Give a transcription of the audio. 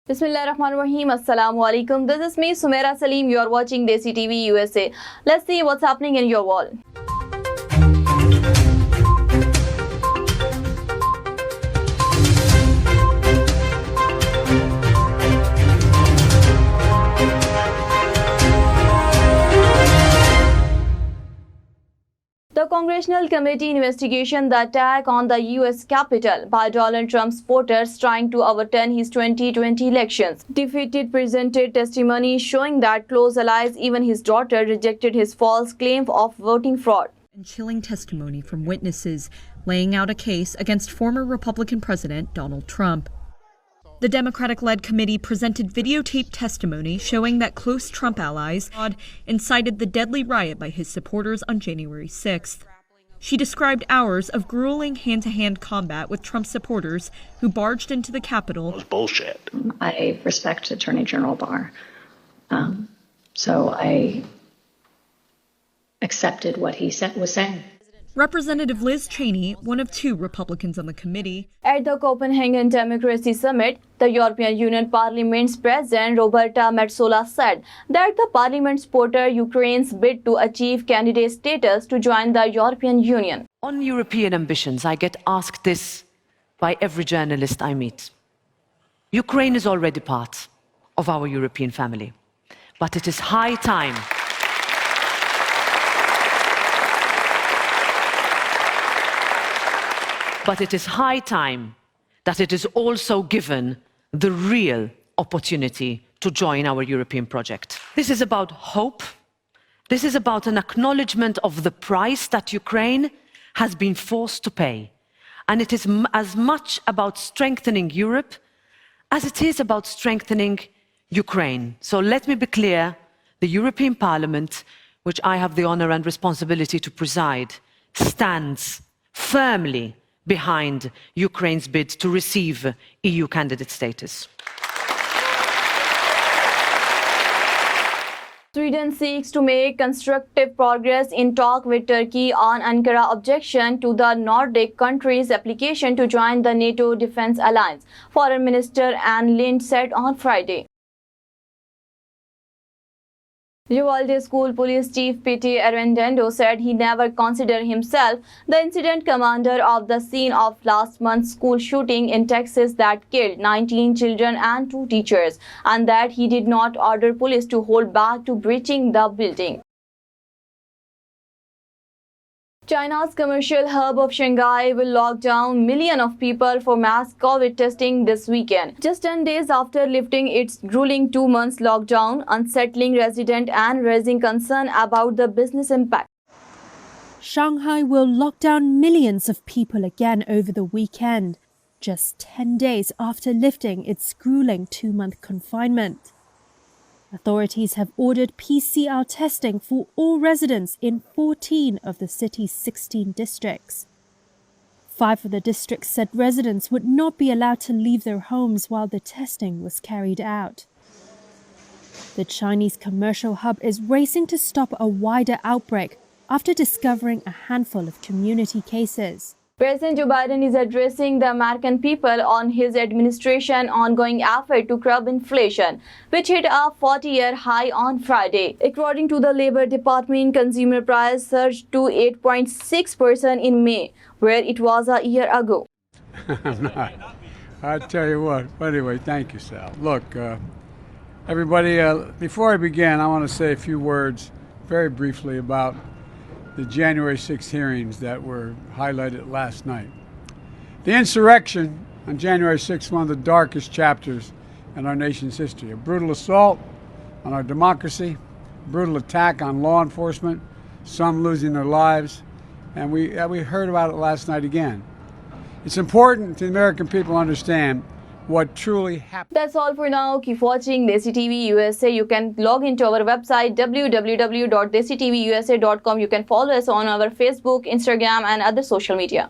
Bismillahirrahmanirrahim. Assalamu alaikum. This is me, Sumaira Salim. You are watching DESI TV USA. Let's see what's happening in your world. The Congressional Committee investigation the attack on the U.S. Capitol by Donald Trump supporters trying to overturn his 2020 elections. Defeated presented testimony showing that close allies, even his daughter, rejected his false claim of voting fraud. And chilling testimony from witnesses laying out a case against former Republican President Donald Trump. The Democratic-led committee presented videotaped testimony showing that close Trump allies incited the deadly riot by his supporters on January 6th. She described hours of grueling hand-to-hand combat with Trump supporters who barged into the Capitol. It was bullshit. I respect Attorney General Barr, so I accepted what he was saying. Representative Liz Cheney, one of two Republicans on the committee. At the Copenhagen Democracy Summit, the European Union Parliament's President Roberta Metsola said that the parliament supported Ukraine's bid to achieve candidate status to join the European Union. On European ambitions, I get asked this by every journalist I meet. Ukraine is already part of our European family, but it is high time that it is also given the real opportunity to join our European project. This is about hope. This is about an acknowledgement of the price that Ukraine has been forced to pay. And it is as much about strengthening Europe as it is about strengthening Ukraine. So let me be clear, the European Parliament, which I have the honor and responsibility to preside, stands firmly behind Ukraine's bid to receive EU candidate status. Sweden seeks to make constructive progress in talk with Turkey on Ankara objection to the Nordic country's application to join the NATO defense alliance, Foreign Minister Anne Lind said on Friday. Uvalde School Police Chief P.T. Arendando said he never considered himself the incident commander of the scene of last month's school shooting in Texas that killed 19 children and 2 teachers, and that he did not order police to hold back to breaching the building. China's commercial hub of Shanghai will lock down millions of people for mass COVID testing this weekend, just 10 days after lifting its grueling 2 months lockdown, unsettling residents and raising concern about the business impact. Shanghai will lock down millions of people again over the weekend, just 10 days after lifting its grueling 2-month confinement. Authorities have ordered PCR testing for all residents in 14 of the city's 16 districts. 5 of the districts said residents would not be allowed to leave their homes while the testing was carried out. The Chinese commercial hub is racing to stop a wider outbreak after discovering a handful of community cases. President Joe Biden is addressing the American people on his administration's ongoing effort to curb inflation, which hit a 40-year high on Friday. According to the Labor Department, consumer price surged to 8.6% in May, where it was a year ago. I'm not. I tell you what. Anyway, thank you, Sal. Look, everybody, before I begin, I want to say a few words very briefly about the January 6th hearings that were highlighted last night. The insurrection on January 6th, one of the darkest chapters in our nation's history. A brutal assault on our democracy, a brutal attack on law enforcement, some losing their lives, and we heard about it last night again. It's important to the American people to understand what truly happened. That's all for now. Keep watching DESI TV USA. You can log into our website www.desitvusa.com. You can follow us on our Facebook, Instagram and other social media.